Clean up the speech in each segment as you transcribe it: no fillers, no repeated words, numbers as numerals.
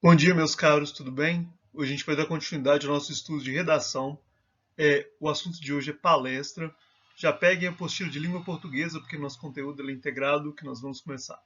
Bom dia, meus caros, tudo bem? Hoje a gente vai dar continuidade ao nosso estudo de redação. O assunto de hoje é palestra. Já peguem a apostila de língua portuguesa, porque nosso conteúdo é integrado, que nós vamos começar.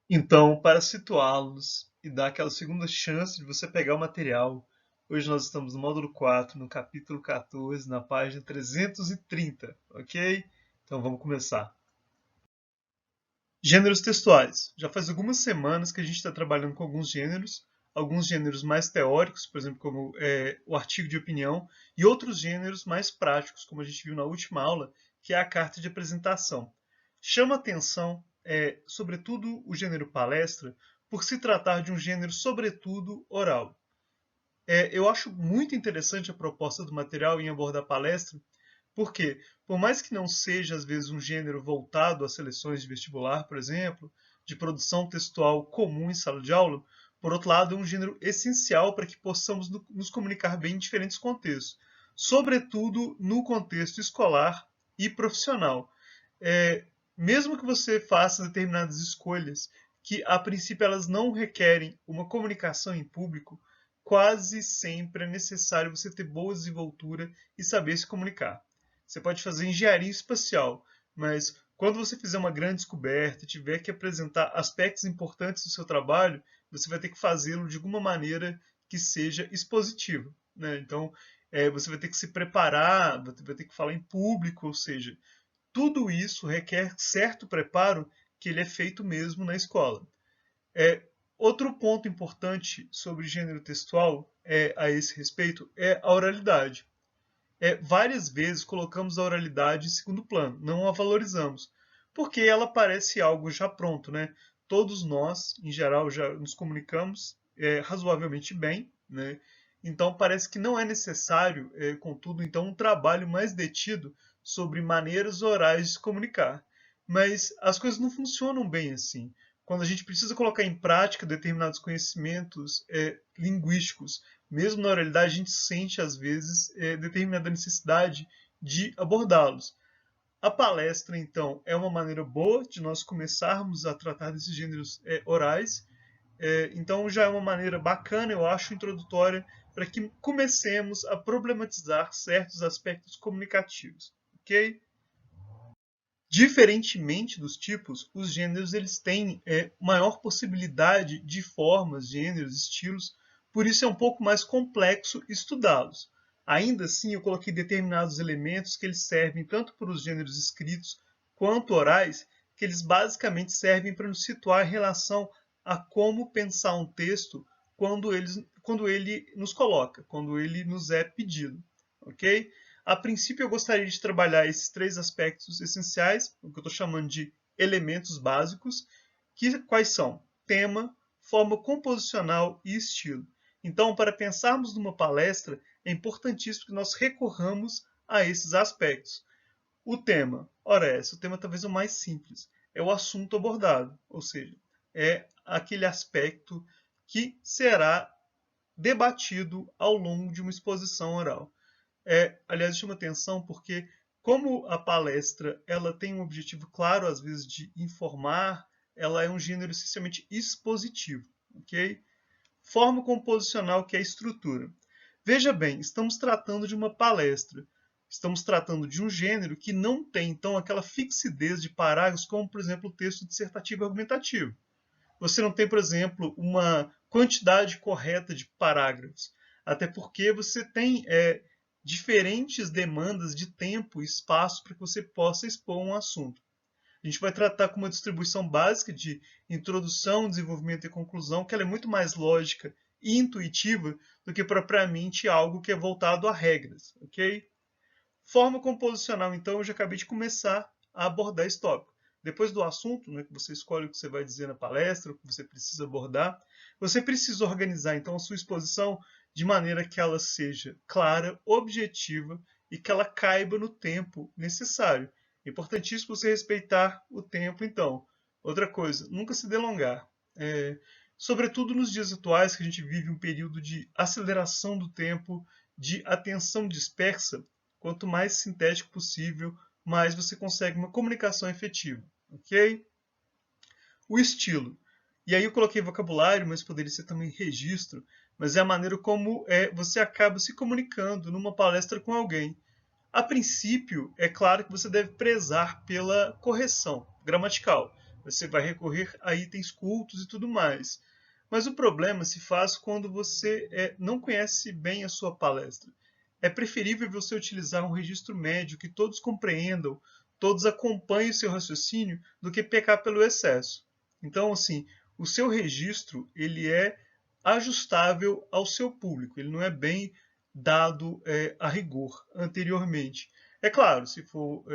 Então, para situá-los e dar aquela segunda chance de você pegar o material, hoje nós estamos no módulo 4, no capítulo 14, na página 330, ok? Então vamos começar. Gêneros textuais. Já faz algumas semanas que a gente está trabalhando com alguns gêneros mais teóricos, por exemplo, como o artigo de opinião, e outros gêneros mais práticos, como a gente viu na última aula, que é a carta de apresentação. Chama atenção, sobretudo, o gênero palestra, por se tratar de um gênero, sobretudo, oral. Eu acho muito interessante a proposta do material em abordar palestra, porque, por mais que não seja, às vezes, um gênero voltado a seleções de vestibular, por exemplo, de produção textual comum em sala de aula, por outro lado, é um gênero essencial para que possamos nos comunicar bem em diferentes contextos, sobretudo no contexto escolar e profissional. É, Mesmo que você faça determinadas escolhas que, a princípio, elas não requerem uma comunicação em público, quase sempre é necessário você ter boa desenvoltura e saber se comunicar. Você pode fazer engenharia espacial, mas quando você fizer uma grande descoberta e tiver que apresentar aspectos importantes do seu trabalho, você vai ter que fazê-lo de alguma maneira que seja expositiva, né? Então, você vai ter que se preparar, vai ter que falar em público, ou seja, tudo isso requer certo preparo que ele é feito mesmo na escola. É, Outro ponto importante sobre gênero textual a esse respeito é a oralidade. Várias vezes colocamos a oralidade em segundo plano, não a valorizamos, porque ela parece algo já pronto, né? Todos nós, em geral, já nos comunicamos razoavelmente bem, né? Então parece que não é necessário, contudo, então um trabalho mais detido sobre maneiras orais de se comunicar. Mas as coisas não funcionam bem assim. Quando a gente precisa colocar em prática determinados conhecimentos linguísticos, mesmo na oralidade, a gente sente, às vezes, determinada necessidade de abordá-los. A palestra, então, é uma maneira boa de nós começarmos a tratar desses gêneros orais. Então, já é uma maneira bacana, eu acho, introdutória, para que comecemos a problematizar certos aspectos comunicativos. Ok? Diferentemente dos tipos, os gêneros eles têm maior possibilidade de formas, gêneros, estilos, por isso é um pouco mais complexo estudá-los. Ainda assim, eu coloquei determinados elementos que eles servem tanto para os gêneros escritos quanto orais, que eles basicamente servem para nos situar em relação a como pensar um texto quando ele nos coloca, quando ele nos é pedido, ok? A princípio, eu gostaria de trabalhar esses três aspectos essenciais, o que eu estou chamando de elementos básicos, que quais são? Tema, forma composicional e estilo. Então, para pensarmos numa palestra, é importantíssimo que nós recorramos a esses aspectos. O tema, ora essa, o tema talvez é o mais simples, é o assunto abordado, ou seja, é aquele aspecto que será debatido ao longo de uma exposição oral. Aliás, chama atenção porque como a palestra ela tem um objetivo claro, às vezes, de informar, ela é um gênero essencialmente expositivo, ok? Forma composicional, que é a estrutura. Veja bem, estamos tratando de uma palestra. Estamos tratando de um gênero que não tem, então, aquela fixidez de parágrafos, como, por exemplo, o texto dissertativo e argumentativo. Você não tem, por exemplo, uma quantidade correta de parágrafos, até porque você tem diferentes demandas de tempo e espaço para que você possa expor um assunto. A gente vai tratar com uma distribuição básica de introdução, desenvolvimento e conclusão, que ela é muito mais lógica e intuitiva do que propriamente algo que é voltado a regras, ok? Forma composicional, então, eu já acabei de começar a abordar esse tópico. Depois do assunto, né, que você escolhe o que você vai dizer na palestra, o que você precisa abordar, você precisa organizar, então, a sua exposição de maneira que ela seja clara, objetiva e que ela caiba no tempo necessário. É importantíssimo você respeitar o tempo, então. Outra coisa, nunca se delongar. Sobretudo nos dias atuais, que a gente vive um período de aceleração do tempo, de atenção dispersa, quanto mais sintético possível, mais você consegue uma comunicação efetiva, ok? O estilo. E aí eu coloquei vocabulário, mas poderia ser também registro, mas é a maneira como você acaba se comunicando numa palestra com alguém. A princípio, é claro que você deve prezar pela correção gramatical. Você vai recorrer a itens cultos e tudo mais. Mas o problema se faz quando você não conhece bem a sua palestra. É preferível você utilizar um registro médio que todos compreendam, todos acompanhem o seu raciocínio, do que pecar pelo excesso. Então, assim, o seu registro ele é ajustável ao seu público. Ele não é bem dado a rigor anteriormente. É claro, se for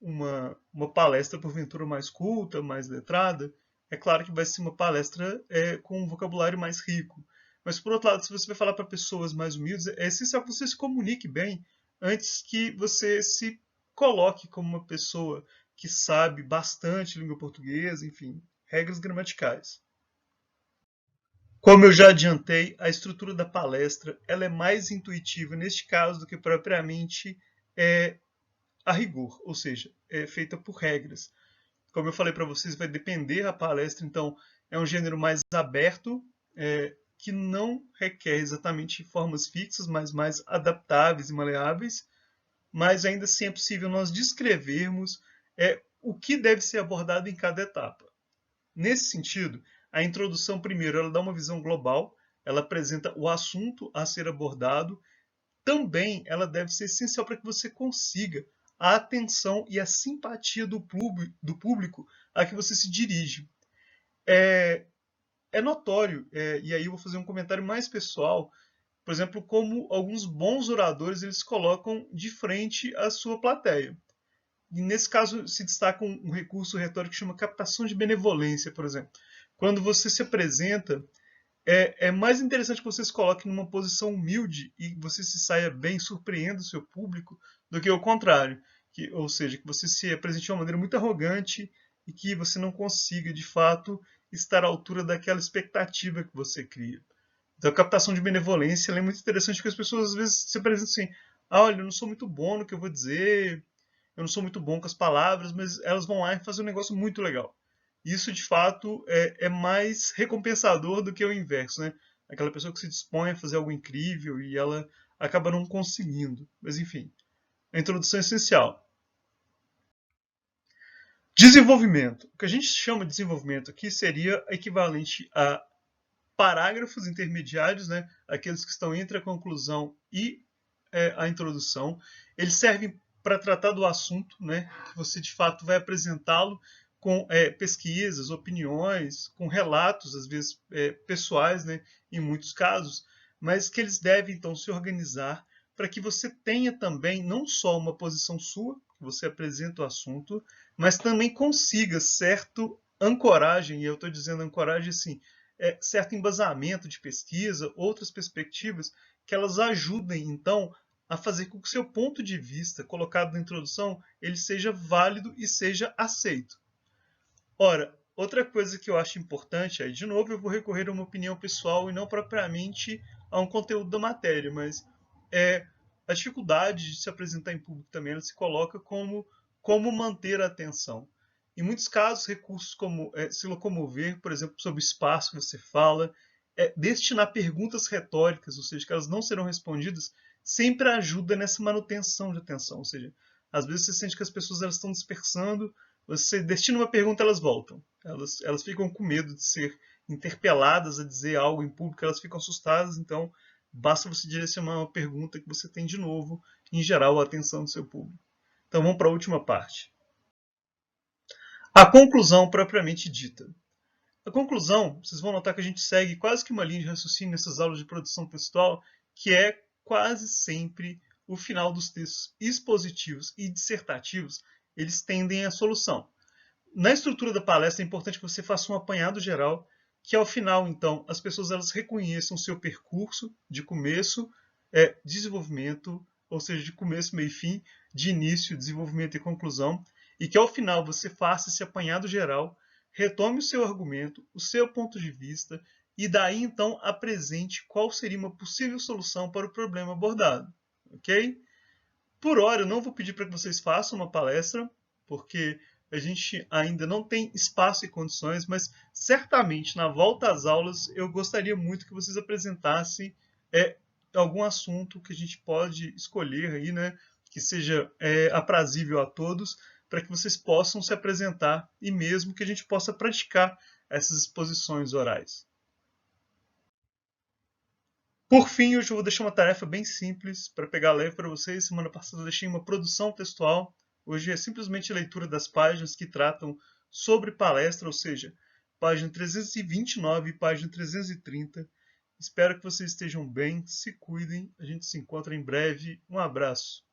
uma palestra porventura mais culta, mais letrada, é claro que vai ser uma palestra com um vocabulário mais rico. Mas, por outro lado, se você vai falar para pessoas mais humildes, é essencial que você se comunique bem antes que você se coloque como uma pessoa que sabe bastante língua portuguesa, enfim, regras gramaticais. Como eu já adiantei, a estrutura da palestra ela é mais intuitiva neste caso do que propriamente é, a rigor, ou seja, é feita por regras. Como eu falei para vocês, vai depender da palestra, então é um gênero mais aberto, que não requer exatamente formas fixas, mas mais adaptáveis e maleáveis, mas ainda assim é possível nós descrevermos o que deve ser abordado em cada etapa. Nesse sentido, a introdução, primeiro, ela dá uma visão global, ela apresenta o assunto a ser abordado, também ela deve ser essencial para que você consiga a atenção e a simpatia do público a que você se dirige. É notório, e aí eu vou fazer um comentário mais pessoal, por exemplo, como alguns bons oradores eles colocam de frente à sua plateia. E nesse caso se destaca um recurso retórico que chama captação de benevolência, por exemplo. Quando você se apresenta, é mais interessante que você se coloque numa posição humilde e você se saia bem, surpreenda o seu público, do que o contrário. Ou seja, que você se apresente de uma maneira muito arrogante e que você não consiga, de fato, estar à altura daquela expectativa que você cria. Então, a captação de benevolência é muito interessante porque as pessoas às vezes se apresentam assim: olha, eu não sou muito bom no que eu vou dizer, eu não sou muito bom com as palavras, mas elas vão lá e fazem um negócio muito legal. Isso, de fato, é mais recompensador do que o inverso, né? Aquela pessoa que se dispõe a fazer algo incrível e ela acaba não conseguindo. Mas, enfim, a introdução é essencial. Desenvolvimento. O que a gente chama de desenvolvimento aqui seria equivalente a parágrafos intermediários, né? Aqueles que estão entre a conclusão e a introdução. Eles servem para tratar do assunto, né? Que você de fato vai apresentá-lo com pesquisas, opiniões, com relatos, às vezes pessoais, né? Em muitos casos, mas que eles devem então se organizar para que você tenha também não só uma posição sua, que você apresenta o assunto, mas também consiga certo ancoragem, e eu estou dizendo ancoragem assim, certo embasamento de pesquisa, outras perspectivas, que elas ajudem, então, a fazer com que o seu ponto de vista colocado na introdução ele seja válido e seja aceito. Ora, outra coisa que eu acho importante, aí de novo eu vou recorrer a uma opinião pessoal e não propriamente a um conteúdo da matéria, mas a dificuldade de se apresentar em público também ela se coloca como manter a atenção. Em muitos casos, recursos como se locomover, por exemplo, sobre o espaço que você fala, destinar perguntas retóricas, ou seja, que elas não serão respondidas, sempre ajuda nessa manutenção de atenção. Ou seja, às vezes você sente que as pessoas elas estão dispersando, você destina uma pergunta, elas voltam. Elas ficam com medo de ser interpeladas a dizer algo em público, elas ficam assustadas, então basta você direcionar uma pergunta que você tem de novo, em geral, a atenção do seu público. Então vamos para a última parte. A conclusão propriamente dita. A conclusão, vocês vão notar que a gente segue quase que uma linha de raciocínio nessas aulas de produção textual, que é quase sempre o final dos textos expositivos e dissertativos, eles tendem à solução. Na estrutura da palestra é importante que você faça um apanhado geral, que ao final, então, as pessoas elas reconheçam o seu percurso de começo, desenvolvimento, ou seja, de começo, meio e fim, de início, desenvolvimento e conclusão, e que ao final você faça esse apanhado geral, retome o seu argumento, o seu ponto de vista, e daí então apresente qual seria uma possível solução para o problema abordado. Ok? Por hora, eu não vou pedir para que vocês façam uma palestra, porque a gente ainda não tem espaço e condições, mas certamente na volta às aulas eu gostaria muito que vocês apresentassem algum assunto que a gente pode escolher aí, né, que seja aprazível a todos, para que vocês possam se apresentar e mesmo que a gente possa praticar essas exposições orais. Por fim, hoje eu vou deixar uma tarefa bem simples para pegar leve para vocês. Semana passada eu deixei uma produção textual. Hoje é simplesmente a leitura das páginas que tratam sobre palestra, ou seja, página 329 e página 330. Espero que vocês estejam bem, se cuidem. A gente se encontra em breve. Um abraço.